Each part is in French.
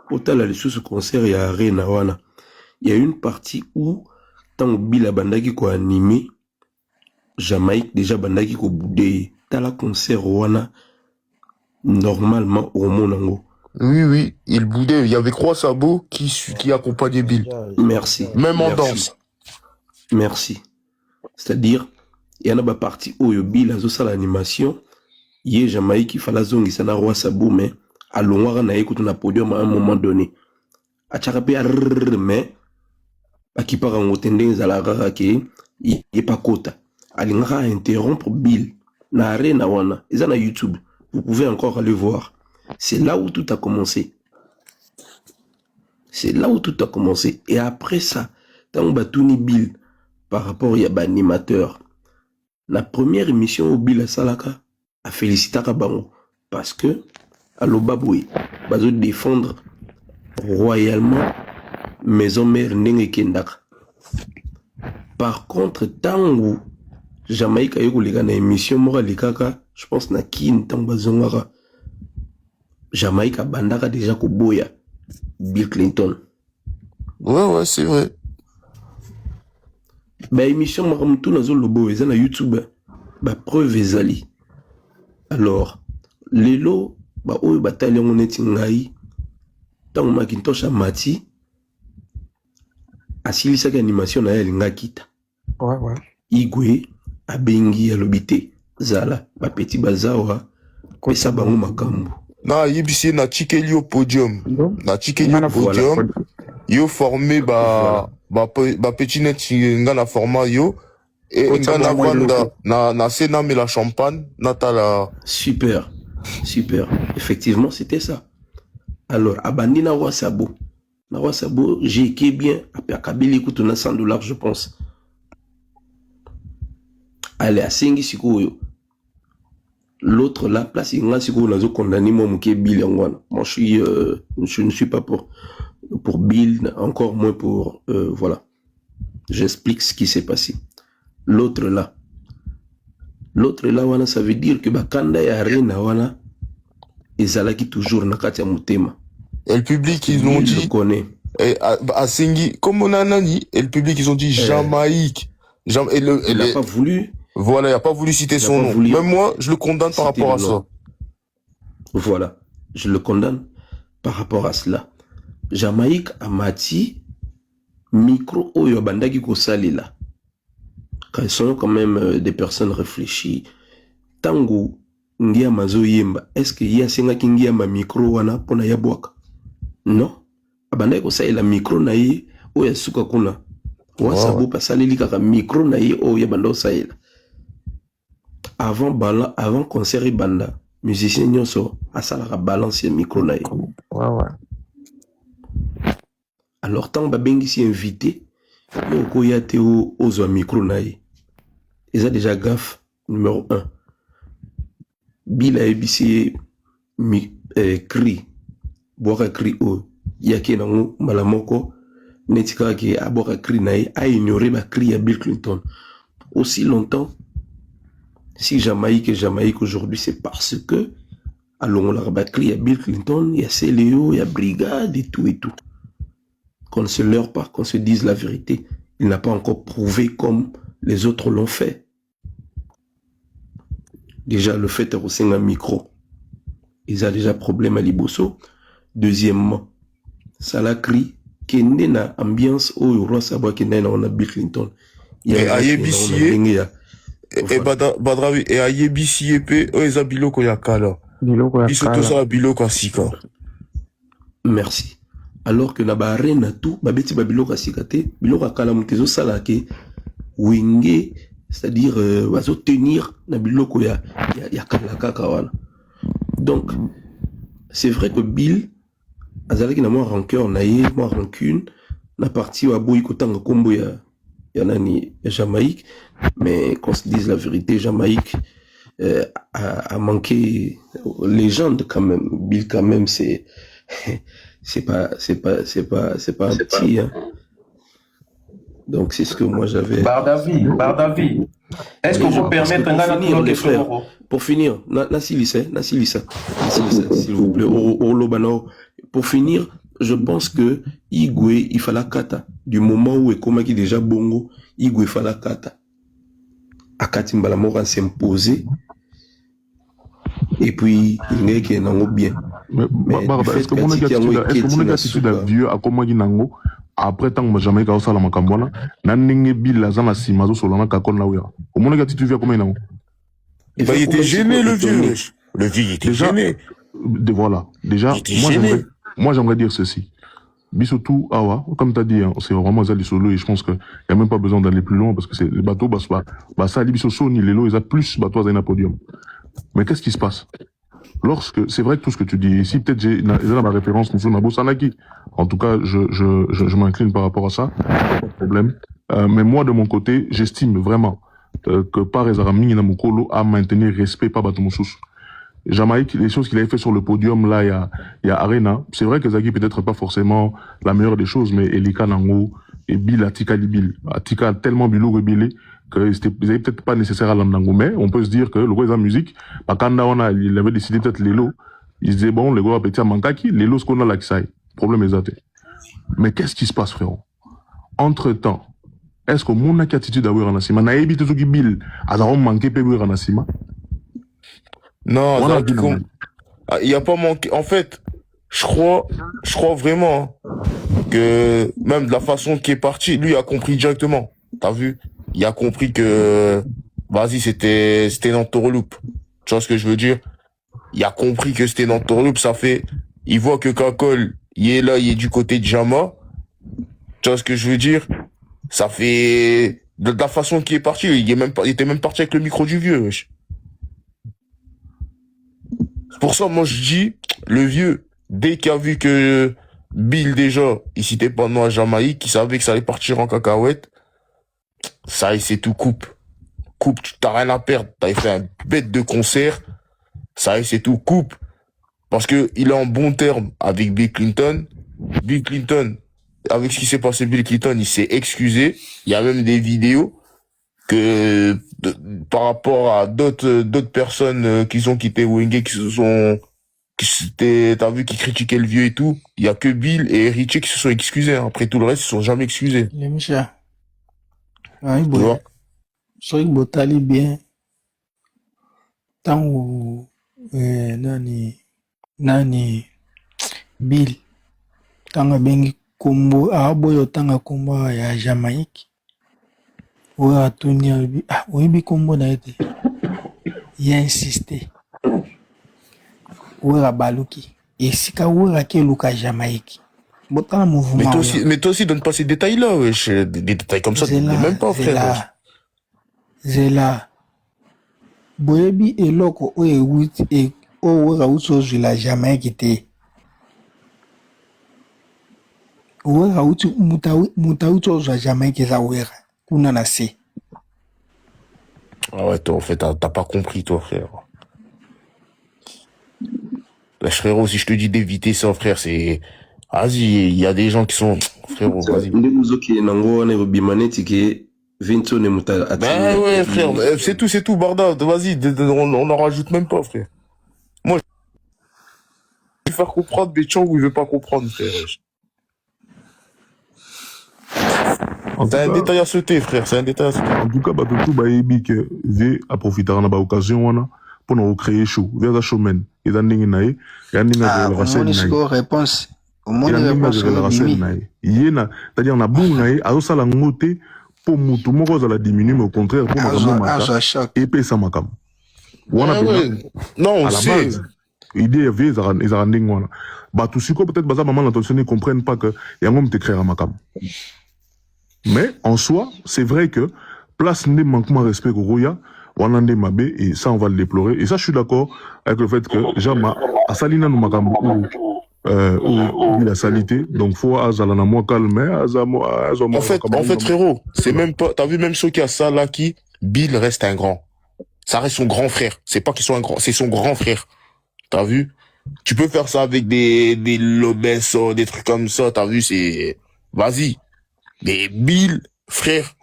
autant la sous concert il y a Arena wana. Il y a une partie où tant Bila bandaki ko animé Jamaïque déjà bandaki ko boudé tala concert wana normalement au monango. Oui, il boudait. Il y avait Croix Sabot qui accompagnait Bill. Merci. Même en danse. Merci. C'est-à-dire, il y en a une partie où Bill a fait l'animation. Il y a Jamaïque qui fait la zone qui s'en a Croix Sabot, mais à l'ongara na écoute na podium à un moment donné. A tcharape mais à qui part en otendé zalara qui est pas quota. Alingara interrompre Bill na arena wana. Ils ont YouTube. Vous pouvez encore aller voir. C'est là où tout a commencé. C'est là où tout a commencé. Et après ça, tant Batouni Bill par rapport à l'animateur, la première émission où Bill a salaka a félicité Kabango parce que à l'Obaboui, bazo défendre royalement maison mère Nenge Kendaka. Par contre, tango Jamaïque a eu une émission moralikaka, je pense na kin tango bazongara. Jamaïque a bandaka déjà Koboya, Bill Clinton. Ouais, c'est vrai. Bah émission maramtou nazo lobo eza na YouTube, bah preuve ezali. Alors, lelo ba oyo batali yango neti ngai tango Macintosh amati asilisaki animation na ye alinga kita. Ouais. Igwe abengi alobite zala ba petit bazawa pesa bango makambo. Na yebisi na tikeli au podium. Na tikeli au podium. Yo formé ba petit net nga na format yo et nga na vanda na sena mais la champagne natala. Super. Effectivement, c'était ça. Alors, abandi na Wasabo. Na Wasabo, j'ai écrit bien après Kabili écoute na $100 je pense. Allez à Sengi Sikoyo. L'autre là, place il y a un condamné moi qui est Bill Moi je ne suis pas pour Bill, encore moins pour voilà. J'explique ce qui s'est passé. L'autre là, wana, ça veut dire que bakanda ya arena wana ezalaki toujours na kati ya mutema. Et le public ils ont dit. Je connais. À Sengi, comme on a nani, et le public ils ont dit Jamaïque. Il n'a pas voulu. Voilà, il n'a pas voulu citer son nom. Même moi, je le condamne par rapport à ça. Voilà, je le condamne par rapport à cela. Jamaïque amati micro oyo bandaki ko salila. Quand ils sont quand même des personnes réfléchies. Tango ngia mazo yemba, est-ce que y a senga kingia ma micro wana pona ya boaka? Non. Abandaki ko salila micro na ye oya suka kuna. Wasabo pasalili kaka micro na ye oya bando salila. Avant concert et banda, musicien nyonso asalaka balance ya micro na ye. Ouais. Alors tant babengi si invité, yo koya te ozo micro na ye. Ils ont déjà gaffe numéro 1. Bill a ABC cri. Boire cri o yake nango malamoko netika ki aboka cri na ye a ignoré ba cri à Bill Clinton. Aussi longtemps si Jamaïque aujourd'hui, c'est parce que allons la rabatterie, il y a Bill Clinton, il y a CLEO, il y a Brigade et tout. Qu'on ne se leurre pas, qu'on se dise la vérité. Il n'a pas encore prouvé comme les autres l'ont fait. Déjà, le fait de un micro, ils ont déjà problème à Liboso. Deuxièmement, ça l'a cri, qu'il y a une ambiance où il y a Bill Clinton. Il y a et Badravi et Ayebisi EP eza biloko ya kala. Biso to ça biloko sika. Merci. Alors que na ba arena tout babeti ba biloko sika te, biloko kala mutezo sala ke wenge, c'est-à-dire bazo tenir na biloko ya kala kaka wana. Donc c'est vrai que Bill azalaki na mo rancœur na ye, mo rancune na partie wa boyi kotanga kombo ya nani Jamaïque, mais qu'on se dise la vérité, Jamaïque a manqué légende quand même. Bill quand même c'est pas un petit hein. Donc, c'est ce que moi j'avais. Bardavi. Est-ce que vous permettez pour finir, s'il vous plaît, pour finir, je pense que Igwe, il fallait kata. Du moment où Ekoma qui déjà bongo, Igwe, il fallait kata. Akati Mbalamora s'imposer. Et puis, il n'est qu'il y bien. Mais est-ce que mon attitude à vieux à comment il nango après tant que jamais qu'au salam kambona naninge bill la zana simazo solana kakon na wera comment attitude vieux comment il nango il était gêné le vieux il était gêné voilà déjà moi j'aimerais dire ceci Bissotou awa comme tu as dit hein, c'est vraiment ça les solo et je pense que y a même pas besoin d'aller plus loin parce que c'est les bateaux bah ça les bissoso ni les lots ils a plus bateaux à un podium mais qu'est-ce qui se passe lorsque, c'est vrai que tout ce que tu dis, ici, peut-être j'ai ma référence, en tout cas, je m'incline par rapport à ça, pas de problème. Mais moi, de mon côté, j'estime vraiment que Parezarami Namukolo a maintenu respect par Batumoussous. Jamaïque, les choses qu'il avait fait sur le podium, là, il y a Arena. C'est vrai que Zaki peut-être pas forcément la meilleure des choses, mais Elika Nango et Bill Atika Libil. Atika tellement Bilou rebellé que c'était peut-être pas nécessaire à l'Amdango, mais on peut se dire que le gars de la musique, quand il avait décidé peut-être Lelo, il se disait bon, le gars a pété à Mankaki, Lelo ce qu'on a là qui ça problème est athée. Mais qu'est-ce qui se passe, frérot? Entre-temps, est-ce que mon attitude à Wira Nassima, n'a évité tout qui Bill, a manqué peu Wira Nassima? Non, il n'y a pas manqué. En fait, je crois vraiment que même de la façon qu'il est parti, lui a compris directement. T'as vu? Il a compris que, vas-y, c'était une entourloupe. Tu vois ce que je veux dire? Il a compris que c'était une entourloupe, ça fait, il voit que Kakol, il est là, il est du côté de Jama. Tu vois ce que je veux dire? Ça fait, de la façon qu'il est parti, il était même parti avec le micro du vieux, wesh. C'est pour ça, moi, je dis, le vieux, dès qu'il a vu que Bill, déjà, il citait pas de nom à Jamaïque, qui savait que ça allait partir en cacahuète, ça y est, c'est tout, coupe, tu t'as rien à perdre, t'avais fait un bête de concert, ça y est, c'est tout, coupe, parce que il est en bon terme avec Bill Clinton, avec ce qui s'est passé, Bill Clinton, il s'est excusé, il y a même des vidéos que, par rapport à d'autres personnes qui ont quitté Wenge, t'as vu, qui critiquaient le vieux et tout, il y a que Bill et Richie qui se sont excusés, hein. Après tout le reste, ils se sont jamais excusés. Les Micha. Oui, bon. C'est vrai que Botali bien. Tant où, nani, Bill. Tant bengi combo, boyo tanga combo ya Jamaïque. Ou à Tony, oui, combo n'a été. Il a insisté. Ou à Baluki. Et si ka ou à Keluka Jamaïque. Mais toi aussi, donne pas ces détails-là, wesh. Des détails comme ça, tu ne même pas, frère. Zela. Boyebi et loko o ewit et o raouso la Jamaïque était. O raouti mutaouto la Jamaïque za wera. Kuna na se. Ah ouais, toi, en fait, t'as pas compris, toi, frère. Là, frérot, si je te dis d'éviter ça, frère, c'est... Vas-y, il y a des gens qui sont... Frérot, vas-y. Ben ouais, frère, c'est tout, Barda. Vas-y, on n'en rajoute même pas, frère. Moi, je vais faire comprendre des gens où il veut pas comprendre, frère. C'est un détail à sauter, frère, c'est un détail à sauter. En tout cas, tout baby que V a profité de l'occasion pour nous créer chaud. Vers la showman. Et dans l'ingé naïe, il y a une réponse. C'est-à-dire, on a bon naïe, à ça la ngoté, pour moutou, mon rose à la diminuer, mais au contraire, pour ma et payer ça makam. Non, on sait. Idée est vieille, ils ont rendu moi. Bah, tout ce que peut-être, bah, ça, maman, l'attention, ne comprennent pas que, y a un homme qui écrit à makam. Mais, en soi, c'est vrai que, place n'est manquement respect au Roya, on en est mabé, et ça, on va le déplorer. Et ça, je suis d'accord avec le fait que, Jama, à Salina, nous makam, ou la salité, donc faut azalana moi calmer, en fait, frérot, c'est même pas, t'as vu même ceux qui a ça là qui, Bill reste un grand. Ça reste son grand frère. C'est pas qu'ils sont un grand, c'est son grand frère. T'as vu? Tu peux faire ça avec des Lobesso, des trucs comme ça, t'as vu, c'est, vas-y. Mais Bill, frère,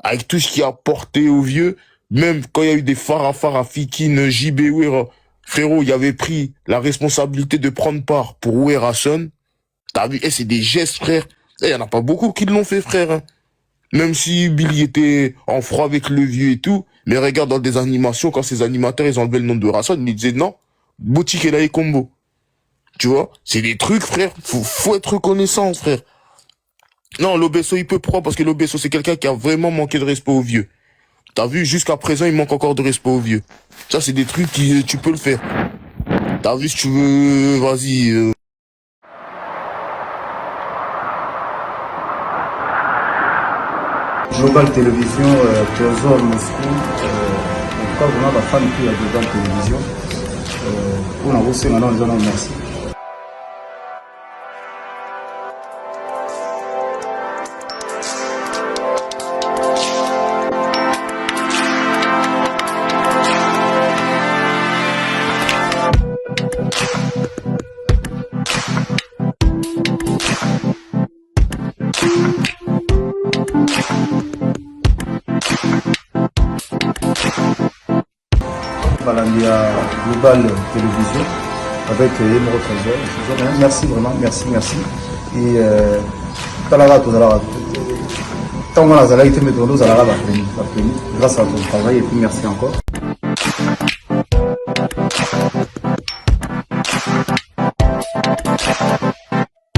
avec tout ce qu'il a apporté aux vieux, même quand il y a eu des Farah Fikine, JB Ouera, frérot, il avait pris la responsabilité de prendre part pour Ouera-son. T'as vu, c'est des gestes, frère. Il y en a pas beaucoup qui l'ont fait, frère. Hein. Même si Billy était en froid avec le vieux et tout, mais regarde dans des animations, quand ces animateurs, ils enlevaient le nom de Rasson, ils disaient non, Boutique et là, combo. Tu vois, c'est des trucs, frère. Faut être reconnaissant, frère. Non, l'Obesso, il peut prendre parce que l'Obesso, c'est quelqu'un qui a vraiment manqué de respect aux vieux. T'as vu, jusqu'à présent, il manque encore de respect aux vieux. Ça, c'est des trucs qui, tu peux le faire. T'as vu, si tu veux, vas-y. Global Télévision, Théozore Moscou, en tout cas, vraiment, la femme qui a Global Télévision. Pour nous, c'est maintenant, nous allons merci. Valandia Global Télévision avec Emerald Trésor. Merci vraiment, merci. Et tant qu'on a été mis dans l'eau, grâce à ton travail et puis merci encore.